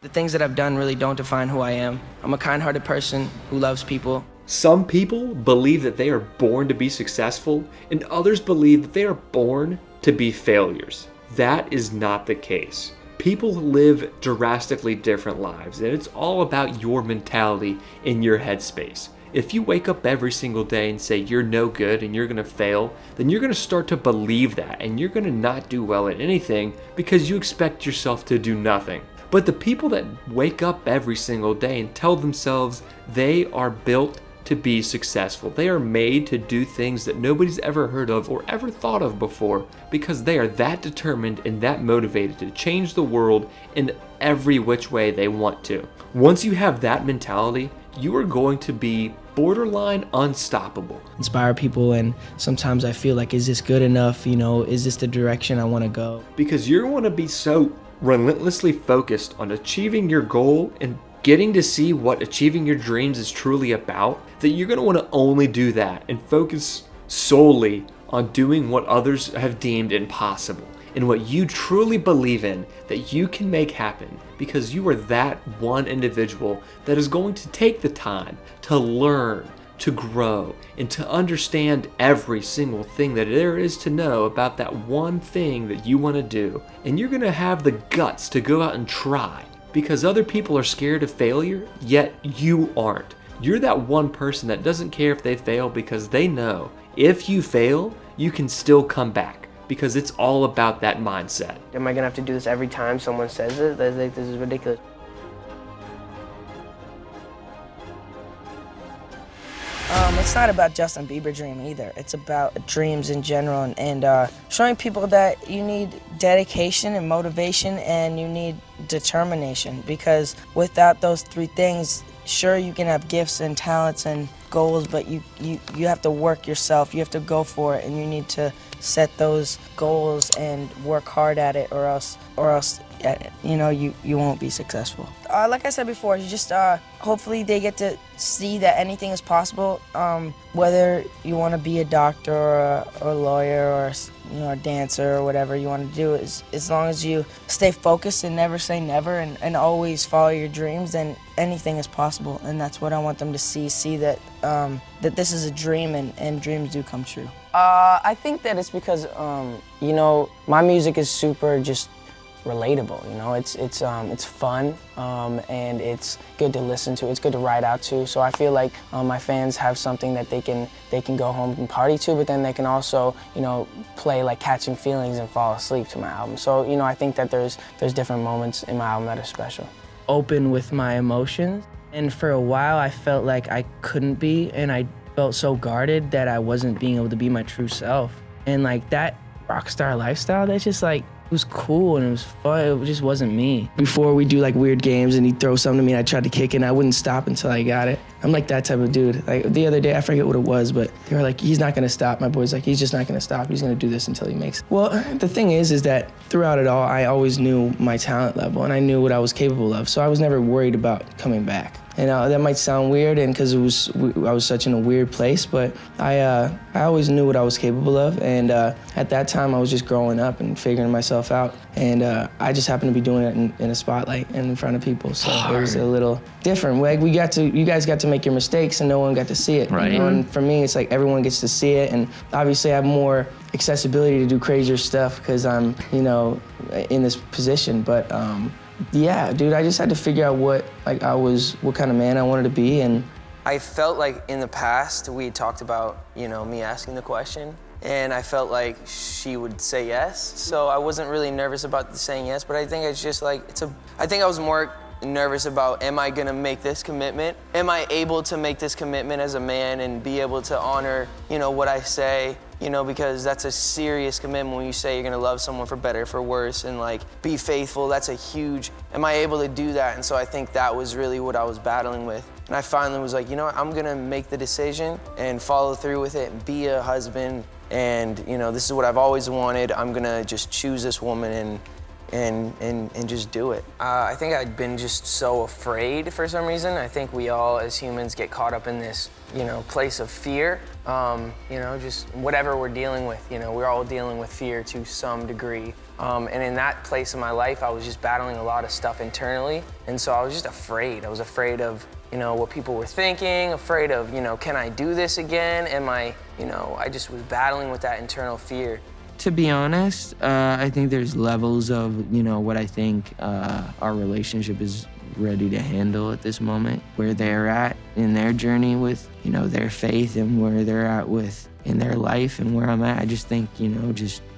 The things that I've done really don't define who I am. I'm a kind-hearted person who loves people. Some people believe that they are born to be successful, and others believe that they are born to be failures. That is not the case. People live drastically different lives, and it's all about your mentality in your headspace. If you wake up every single day and say you're no good and you're going to fail, then you're going to start to believe that, and you're going to not do well at anything because you expect yourself to do nothing. But the people that wake up every single day and tell themselves they are built to be successful, they are made to do things that nobody's ever heard of or ever thought of before, because they are that determined and that motivated to change the world in every which way they want to. Once you have that mentality, you are going to be borderline unstoppable. Inspire people, and sometimes I feel like, is this good enough? Is this the direction I want to go? Because you're going to be so relentlessly focused on achieving your goal and getting to see what achieving your dreams is truly about, that you're going to want to only do that and focus solely on doing what others have deemed impossible and what you truly believe in that you can make happen, because you are that one individual that is going to take the time to learn, to grow, and to understand every single thing that there is to know about that one thing that you want to do. And you're going to have the guts to go out and try, because other people are scared of failure, yet you aren't. You're that one person that doesn't care if they fail, because they know if you fail, you can still come back, because it's all about that mindset. Am I gonna have to do this every time someone says it? This is ridiculous. It's not about Justin Bieber dream either. It's about dreams in general, and showing people that you need dedication and motivation, and you need determination, because without those three things, sure, you can have gifts and talents and goals, but you have to work yourself. You have to go for it, and you need to set those goals and work hard at it, or else you won't be successful. Like I said before, you just hopefully they get to see that anything is possible. Whether you want to be a doctor or a lawyer or a dancer or whatever you want to do, is as long as you stay focused and never say never, and always follow your dreams, then anything is possible. And that's what I want them to see that that this is a dream, and dreams do come true. I think that it's because my music is super just relatable. It's fun, and it's good to listen to. It's good to ride out to. So I feel like my fans have something that they can go home and party to, but then they can also play like Catching Feelings and fall asleep to my album. So I think that there's different moments in my album that are special. Open with my emotions, and for a while I felt like I couldn't be, and I felt so guarded that I wasn't being able to be my true self. And like that rock star lifestyle, that's just like, it was cool and it was fun. It just wasn't me. Before we do like weird games and he'd throw something to me and I'd try to kick it and I wouldn't stop until I got it. I'm like that type of dude. Like the other day, I forget what it was, but they were like, he's not gonna stop. My boy's like, he's just not gonna stop. He's gonna do this until he makes it. Well, the thing is that throughout it all, I always knew my talent level and I knew what I was capable of. So I was never worried about coming back. And that might sound weird, and because I was such in a weird place, but I always knew what I was capable of, and at that time I was just growing up and figuring myself out, and I just happened to be doing it in a spotlight and in front of people, so it was a little different. Like you guys got to make your mistakes, and no one got to see it. Right. And for me, it's like everyone gets to see it, and obviously I have more accessibility to do crazier stuff because I'm in this position, but. Yeah, dude, I just had to figure out what kind of man I wanted to be, and I felt like in the past we talked about, me asking the question, and I felt like she would say yes, so I wasn't really nervous about saying yes, but I think it's just like, I think I was more nervous about, am I gonna make this commitment? Am I able to make this commitment as a man and be able to honor, what I say? Because that's a serious commitment when you say you're gonna love someone for better, for worse, and like be faithful. That's a huge, am I able to do that? And so I think that was really what I was battling with. And I finally was like, I'm gonna make the decision and follow through with it and be a husband. And this is what I've always wanted. I'm gonna just choose this woman and just do it. I think I'd been just so afraid for some reason. I think we all as humans get caught up in this, place of fear. Just whatever we're dealing with, we're all dealing with fear to some degree. And in that place in my life, I was just battling a lot of stuff internally. And so I was just afraid. I was afraid of, what people were thinking, afraid of, can I do this again? I just was battling with that internal fear. To be honest, I think there's levels of, what I think our relationship is ready to handle at this moment, where they're at in their journey with, their faith and where they're at in their life and where I'm at. I just think,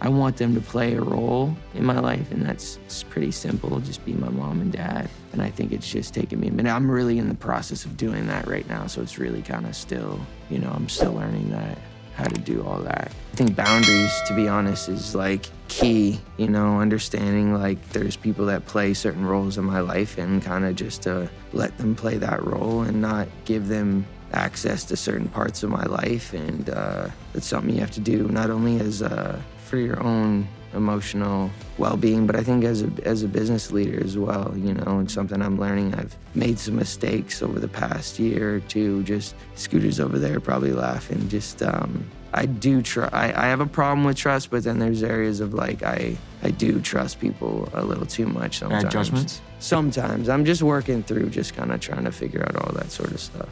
I want them to play a role in my life, and it's pretty simple, just be my mom and dad. And I think it's just taken me a minute. I'm really in the process of doing that right now, so it's really kind of still, I'm still learning that, how to do all that. I think boundaries, to be honest, is like key, understanding like there's people that play certain roles in my life and kind of just to let them play that role and not give them access to certain parts of my life. And it's something you have to do not only as for your own emotional well-being, but I think as a business leader as well, and something I'm learning. I've made some mistakes over the past year or two. Just Scooter's over there probably laughing. Just I do try. I have a problem with trust, but then there's areas of like I do trust people a little too much sometimes. Bad judgments? Sometimes I'm just working through, just kind of trying to figure out all that sort of stuff.